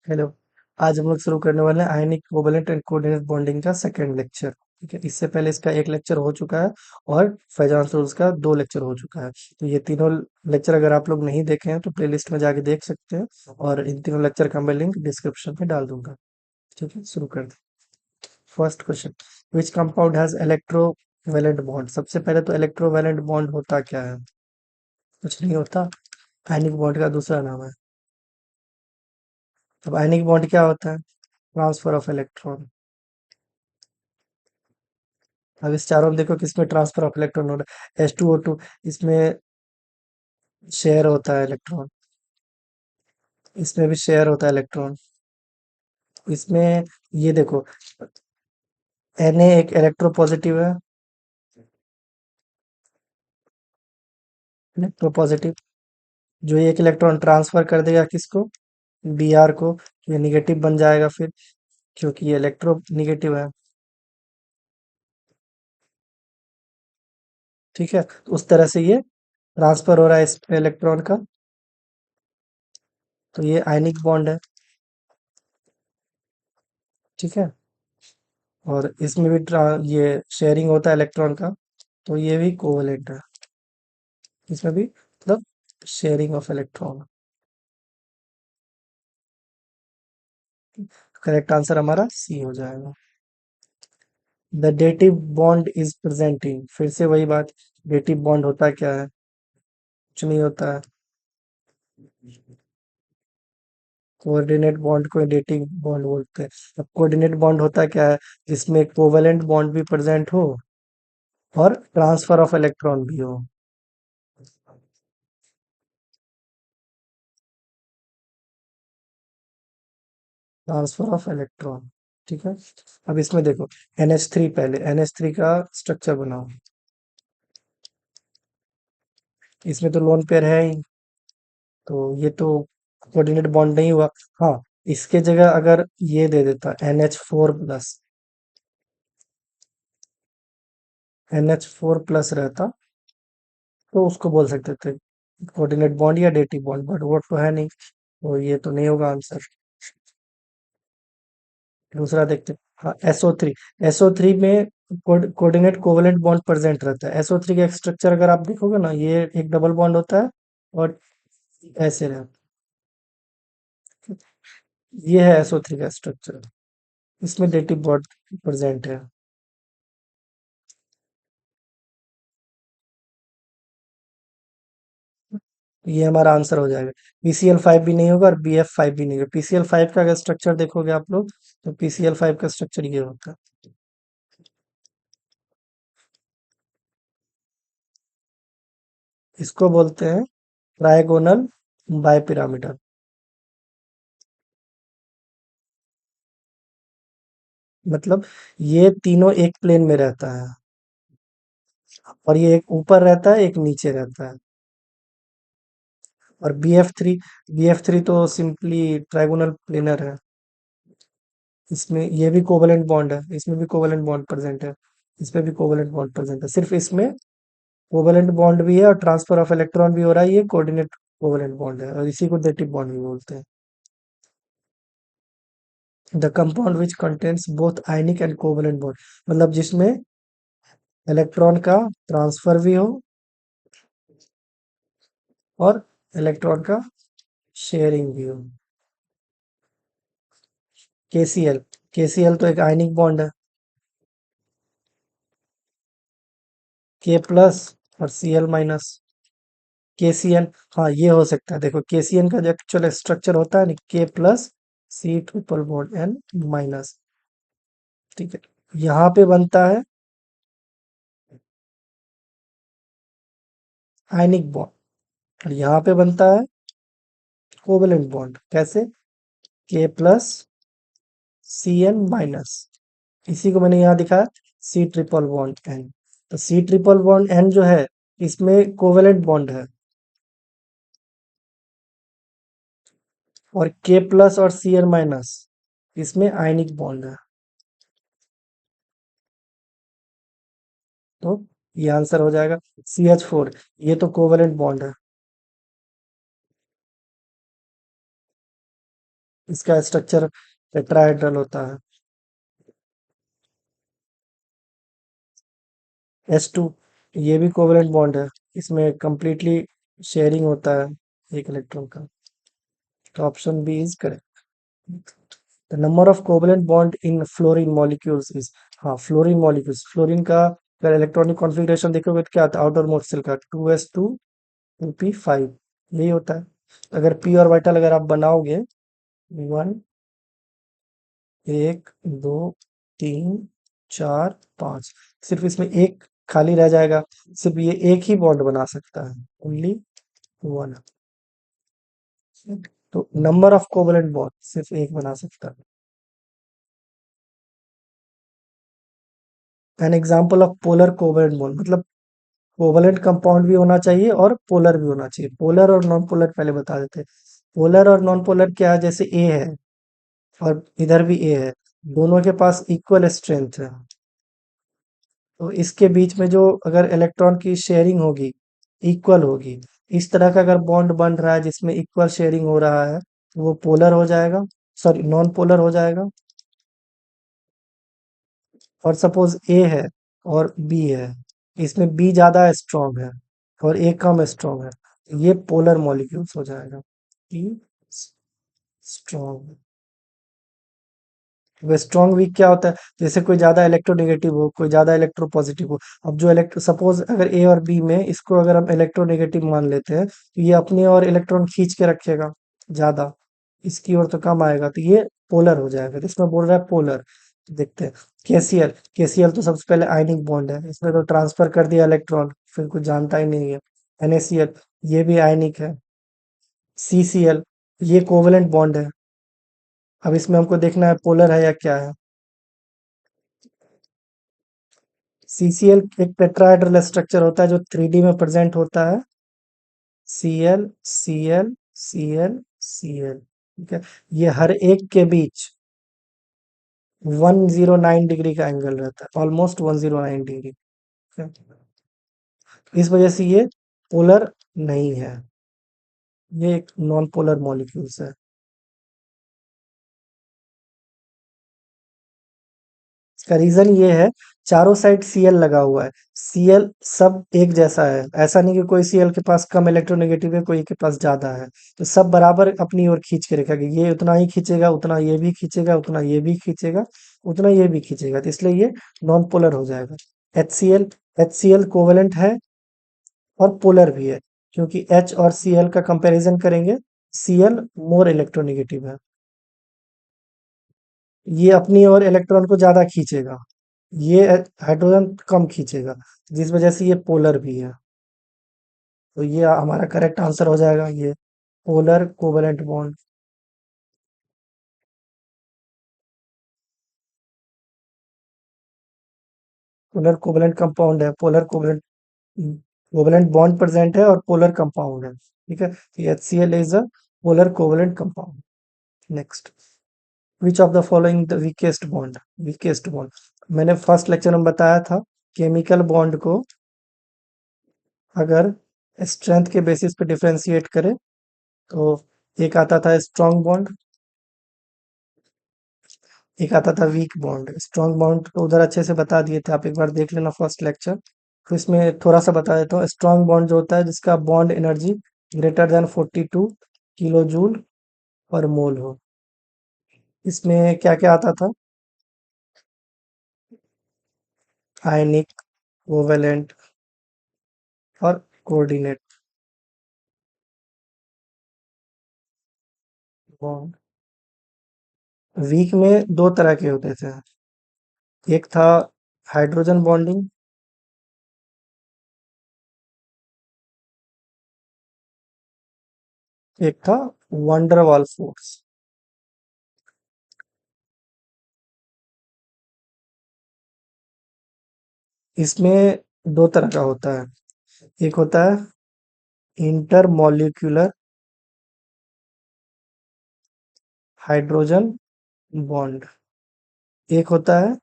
Hello. आज हम लोग शुरू करने वाले हैं आयनिक कोवैलेंट एंड कोऑर्डिनेट बॉन्डिंग का सेकंड लेक्चर। ठीक है, इससे पहले इसका एक लेक्चर हो चुका है और फैजान रूल्स का दो लेक्चर हो चुका है। तो ये तीनों लेक्चर अगर आप लोग नहीं देखे हैं तो प्लेलिस्ट में जाके देख सकते हैं, और इन तीनों लेक्चर का मैं लिंक डिस्क्रिप्शन में डाल दूंगा। ठीक है, शुरू कर दे। First question, which compound has electrovalent bond? सबसे पहले तो इलेक्ट्रोवैलेंट बॉन्ड होता क्या है? कुछ नहीं होता। आयनिक बॉन्ड का दूसरा नाम है। अब आयनिक बॉन्ड क्या होता है? Transfer of electron. अब इस चारों में देखो किसमें ट्रांसफर ऑफ इलेक्ट्रॉन हो रहा है। H2O2, इसमें शेयर होता है इलेक्ट्रॉन। इसमें भी शेयर होता है इलेक्ट्रॉन। इसमें ये देखो, Na एक इलेक्ट्रोपॉजिटिव है। इलेक्ट्रोपॉजिटिव, जो ये एक इलेक्ट्रॉन ट्रांसफर कर देगा किसको? Br को। ये निगेटिव बन जाएगा फिर, क्योंकि ये इलेक्ट्रो निगेटिव है। ठीक है, तो उस तरह से ये ट्रांसफर हो रहा है इस इलेक्ट्रॉन का। तो ये आयनिक बॉन्ड है। ठीक है, और इसमें भी ये शेयरिंग होता है इलेक्ट्रॉन का। तो ये भी कोवलेंट है। इसमें भी मतलब sharing of electron. Correct answer हमारा सी हो जाएगा। The dative bond is present in, फिर से वही बात। डेटिव बॉन्ड होता क्या है? कुछ नहीं होता है। कोऑर्डिनेट बॉन्ड को डेटिव बॉन्ड बोलते हैं। अब कोऑर्डिनेट बॉन्ड होता क्या है? जिसमें कोवेलेंट बॉन्ड भी प्रेजेंट हो और ट्रांसफर ऑफ इलेक्ट्रॉन भी हो। Transfer of electron. ठीक है, अब इसमें देखो, NH3, पहले NH3 का स्ट्रक्चर बनाओ। इसमें तो लोन पेयर है ही, तो ये तो कोऑर्डिनेट बॉन्ड नहीं हुआ। हाँ, इसके जगह अगर ये दे देता NH4 प्लस, NH4 प्लस रहता, तो उसको बोल सकते थे कोऑर्डिनेट बॉन्ड या डेटिव बॉन्ड, बट वो तो है नहीं, तो ये तो नहीं होगा आंसर। दूसरा देखते हैं। हाँ, SO3 में कोऑर्डिनेट कोवेलेंट बॉन्ड प्रेजेंट रहता है। SO3 का स्ट्रक्चर अगर आप देखोगे ना, ये एक डबल बॉन्ड होता है और ऐसे रहता है। ये है SO3 का स्ट्रक्चर। इसमें डेटिव बॉन्ड प्रेजेंट है। ये हमारा आंसर हो जाएगा। PCl5 भी नहीं होगा और BF5 भी नहीं होगा। PCl5 का अगर स्ट्रक्चर देखोगे आप लोग, तो PCl5 का स्ट्रक्चर ये होता है। इसको बोलते हैं ट्राइगोनल बाइपिरामिडल। मतलब ये तीनों एक प्लेन में रहता है, और ये एक ऊपर रहता है, एक नीचे रहता है। और BF3 तो सिंपली ट्राइगोनल प्लेनर है। इसमें ये भी कोवेलेंट बॉन्ड है, इसमें भी कोवेलेंट बॉन्ड प्रेजेंट है। इसमें भी कोवेलेंट बॉन्ड प्रेजेंट है, सिर्फ इसमें कोवेलेंट बॉन्ड भी है और ट्रांसफर ऑफ इलेक्ट्रॉन भी हो रहा है। ये कोऑर्डिनेट कोवेलेंट बॉन्ड है, और इसी को डेटिव बॉन्ड भी बोलते हैं। The compound which contains both ionic and covalent bond, मतलब जिसमें इलेक्ट्रॉन का ट्रांसफर भी हो और इलेक्ट्रॉन का शेयरिंग भी हो। KCl तो एक आयनिक बॉन्ड है। K प्लस और Cl माइनस। KCn, हाँ ये हो सकता है। देखो KCn का जो एक्चुअल स्ट्रक्चर होता है ना, K+C∼N-। ठीक है, यहाँ पे बनता है आयनिक बॉन्ड, और यहाँ पे बनता है कोवेलेंट बॉन्ड। कैसे? K+Cn-। इसी को मैंने यहाँ दिखाया, C∼N। तो C∼N जो है, इसमें कोवेलेंट बॉन्ड है, और K प्लस और Cn माइनस, इसमें आयनिक बॉन्ड है। तो ये आंसर हो जाएगा। CH4, ये तो कोवेलेंट बॉन्ड है। इसका स्ट्रक्चर टेट्राहेड्रल होता है। S2 ये भी कोवेलेंट बॉन्ड है, इसमें कंप्लीटली शेयरिंग होता है एक इलेक्ट्रॉन का। तो option B is correct. The number of covalent bond in fluorine molecules is, हाँ फ्लोरीन मॉलिक्यूल्स, फ्लोरीन का अगर इलेक्ट्रॉनिक कॉन्फ़िगरेशन देखोगे तो क्या आता है, आउटर मोस्ट शेल का 2s2 2p5 यही होता है। अगर p ऑर्बिटल अगर आप बनाओगे, 1 1 2 3 4 5, सिर्फ इसमें एक खाली रह जाएगा, सिर्फ ये एक ही बॉन्ड बना सकता है, ओनली वन। तो नंबर ऑफ कोवेलेंट बॉन्ड सिर्फ एक बना सकता है। An example of polar covalent bond मतलब कोवेलेंट कंपाउंड भी होना चाहिए और पोलर भी होना चाहिए। पोलर और नॉन पोलर पहले बता देते हैं। पोलर और नॉन पोलर क्या है, जैसे ए है और इधर भी ए है, दोनों के पास इक्वल स्ट्रेंथ है, तो इसके बीच में जो अगर इलेक्ट्रॉन की शेयरिंग होगी, इक्वल होगी, इस तरह का अगर बॉन्ड बन रहा है जिसमें इक्वल शेयरिंग हो रहा है, तो वो पोलर हो जाएगा, सॉरी नॉन पोलर हो जाएगा। और सपोज ए है और बी है, इसमें बी ज्यादा स्ट्रांग है और ए कम स्ट्रांग है, तो ये पोलर मॉलिक्यूल्स हो जाएगा। ई स्ट्रांग। वो स्ट्रॉन्ग वीक क्या होता है, जैसे कोई ज्यादा इलेक्ट्रोनेगेटिव हो, कोई ज्यादा इलेक्ट्रोपॉजिटिव हो। अब जो इलेक्ट्रो सपोज अगर ए और बी में इसको अगर हम इलेक्ट्रोनेगेटिव मान लेते हैं, तो ये अपनी और इलेक्ट्रॉन खींच के रखेगा ज्यादा, इसकी ओर तो कम आएगा, तो ये पोलर हो जाएगा। तो इसमें बोल रहा है पोलर। देखते हैं केसीएल। केसीएल तो सबसे पहले आयनिक बॉन्ड है, इसमें तो ट्रांसफर कर दिया इलेक्ट्रॉन, फिर कुछ जानता ही नहीं है। NaCl ये भी आयनिक है। CCl ये कोवेलेंट बॉन्ड है। अब इसमें हमको देखना है पोलर है या क्या है। CCl एक टेट्राहेड्रल स्ट्रक्चर होता है जो 3D में प्रेजेंट होता है। Cl Cl Cl Cl, ठीक है। ये हर एक के बीच 109 डिग्री का एंगल रहता है, ऑलमोस्ट 109 डिग्री, ठीक है। इस वजह से ये पोलर नहीं है, ये एक नॉन पोलर मॉलिक्यूल्स है। इसका रीजन ये है, चारों साइड Cl लगा हुआ है, Cl सब एक जैसा है, ऐसा नहीं कि कोई Cl के पास कम इलेक्ट्रोनेगेटिव है, कोई के पास ज्यादा है। तो सब बराबर अपनी ओर खींच के रखेगा, ये उतना ही खींचेगा, उतना ये भी खींचेगा, उतना ये भी खींचेगा, उतना ये भी खींचेगा, तो इसलिए ये नॉन पोलर हो जाएगा। HCl, HCl कोवेलेंट है और पोलर भी है, क्योंकि H और Cl का कंपैरिजन करेंगे, Cl मोर इलेक्ट्रोनेगेटिव है, ये अपनी ओर इलेक्ट्रॉन को ज्यादा खींचेगा, ये हाइड्रोजन कम खींचेगा, जिस वजह से ये पोलर भी है। तो ये हमारा करेक्ट आंसर हो जाएगा, ये polar covalent bond. Polar covalent compound है, polar covalent covalent bond present है और पोलर कंपाउंड है, ठीक है। HCl is a polar covalent compound. Next, which of the following the weakest bond, weakest bond. मैंने फर्स्ट लेक्चर में बताया था, केमिकल बॉन्ड को अगर स्ट्रेंथ के बेसिस पे डिफरेंशिएट करें, तो एक आता था स्ट्रॉन्ग बॉन्ड, एक आता था वीक बॉन्ड। स्ट्रॉन्ग बॉन्ड तो उधर अच्छे से बता दिए थे, आप एक बार देख लेना फर्स्ट लेक्चर। तो इसमें थोड़ा सा बता देता हूँ, स्ट्रॉन्ग बॉन्ड जो होता है जिसका bond energy greater than 42 kilo joule per mole हो। इसमें क्या क्या आता था, आयनिक, कोवेलेंट और कोऑर्डिनेट बॉन्ड। वीक में दो तरह के होते थे, एक था हाइड्रोजन बॉन्डिंग, एक था वंडरवाल फोर्स। इसमें दो तरह का होता है, एक होता है इंटरमॉलिक्यूलर हाइड्रोजन बॉन्ड, एक होता है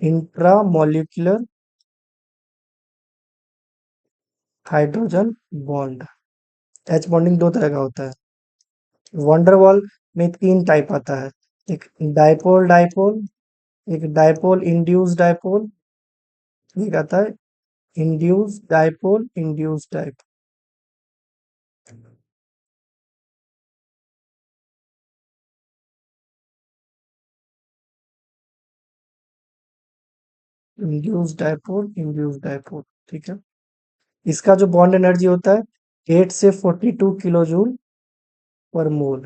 intramolecular hydrogen bond. H bonding दो तरह का होता है। वंडरवॉल में तीन टाइप आता है। एक डाइपोल डाइपोल, एक डाइपोल इंड्यूस डाइपोल, एक आता है induce dipole induce dipole. Induce dipole, ठीक है। इसका जो बॉन्ड एनर्जी होता है 8 से 42 किलो जूल पर मोल।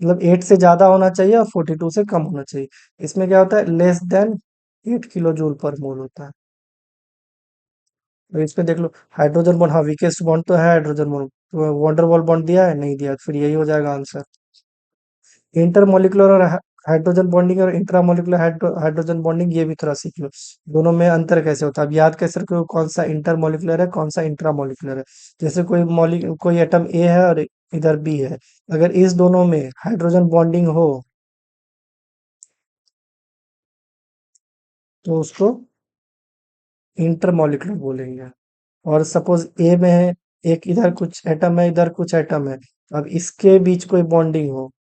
मतलब 8 से ज्यादा होना चाहिए और 42 से कम होना चाहिए। इसमें क्या होता है, less than 8 kilo joule per मोल होता है। तो इसमें देख लो, हाइड्रोजन बॉन्ड, हाँ वीकेस्ट बॉन्ड तो है हाइड्रोजन बॉन्ड। तो वंडरवॉल बॉन्ड दिया है, नहीं दिया, फिर यही हो जाएगा आंसर। इंटरमोलिकुलर और हाइड्रोजन बॉन्डिंग और इंट्रामोलिकुलर हाइड्रोजन बॉन्डिंग, ये भी थोड़ा सीख लो। दोनों में अंतर कैसे होता है, अब याद कैसे रखो कौन सा इंटरमोलिकुलर है कौन सा इंट्रामोलिकुलर है। जैसे कोई एटम ए है और इधर बी है, अगर इस दोनों में हाइड्रोजन बॉन्डिंग हो तो उसको इंटरमोलिकुलर बोलेंगे। और सपोज ए में है, एक इधर कुछ एटम है इधर कुछ एटम है, अब इसके बीच कोई बॉन्डिंग हो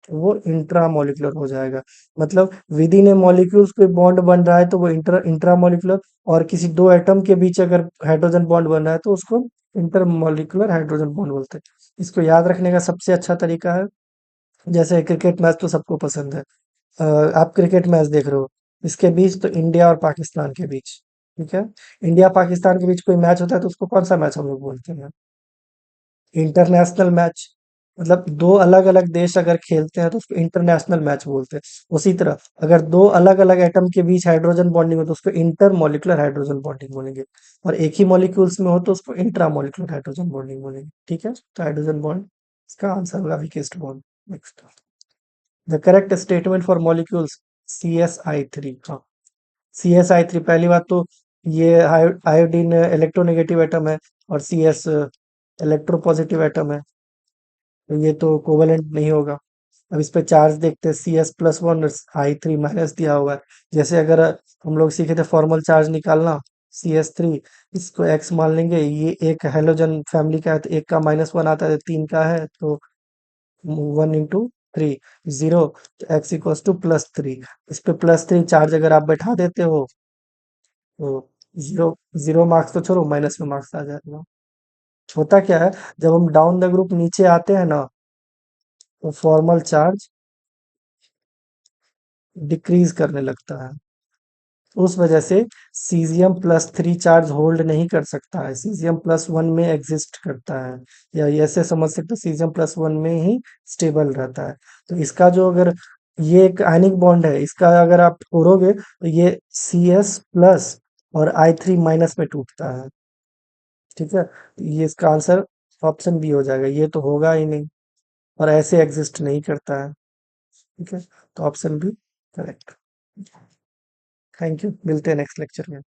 तो वो इंट्रामोलिकुलर हो जाएगा। मतलब विद इन ए मॉलिक्यूल्स कोई बॉन्ड बन रहा है तो वो इंट्रामोलिकुलर। और किसी दो एटम के बीच अगर हाइड्रोजन बॉन्ड बन रहा है तो उसको इंटरमोलिकुलर हाइड्रोजन बॉन्ड बोलते हैं। इसको याद रखने का सबसे अच्छा तरीका है, जैसे क्रिकेट मैच तो सबको पसंद है। आप क्रिकेट मैच देख रहे हो, इसके बीच तो इंडिया और पाकिस्तान के बीच, ठीक है। इंडिया पाकिस्तान के बीच कोई मैच होता है तो उसको कौन सा मैच हम लोग बोलते हैं, इंटरनेशनल मैच। मतलब दो अलग अलग देश अगर खेलते हैं तो उसको इंटरनेशनल मैच बोलते हैं। उसी तरह अगर दो अलग अलग एटम के बीच हाइड्रोजन बॉन्डिंग हो तो उसको इंटर मॉलिकुलर हाइड्रोजन बॉन्डिंग बोलेंगे। और एक ही मॉलिक्यूल्स में हो तो उसको इंट्रा मॉलिकुलर हाइड्रोजन बॉन्डिंग बोलेंगे, ठीक है। तो हाइड्रोजन बॉन्ड इसका आंसर होगा weakest bond. Next, the correct statement for molecules CsI3। हाँ, CsI3, पहली बात तो ये आयोडीन इलेक्ट्रोनेगेटिव एटम है और CS इलेक्ट्रोपॉजिटिव एटम है, तो ये तो कोवेलेंट नहीं होगा। अब इस पे चार्ज देखते हैं, CS+1 और I3- दिया हुआ है। जैसे अगर हम लोग सीखे थे फॉर्मल चार्ज निकालना, CS3, इसको x मान लेंगे, ये एक हेलोजन फैमिली का है तो एक का -1 आता है, तीन का है तो 1 × 3, 0, तो x = +3। इस पे +3 चार्ज अगर आप बैठा देते हो तो जीरो, जीरो मार्क्स तो छोड़ो, माइनस में मार्क्स आ जाएगा। होता क्या है, जब हम डाउन द ग्रुप नीचे आते हैं ना तो फॉर्मल चार्ज डिक्रीज करने लगता है। उस वजह से सीजियम+3 चार्ज होल्ड नहीं कर सकता है, सीजियम+1 में एग्जिस्ट करता है। या ये ऐसे समझ सकते हो, सीजियम+1 में ही स्टेबल रहता है। तो इसका जो अगर ये एक आयनिक बॉन्ड है, इसका अगर आप तोड़ोगे तो ये CS+ और I3- में टूटता है, ठीक है। तो ये इसका आंसर ऑप्शन बी हो जाएगा, ये तो होगा ही नहीं और ऐसे एग्जिस्ट नहीं करता है, ठीक है। तो option B correct. Thank you, मिलते हैं नेक्स्ट लेक्चर में।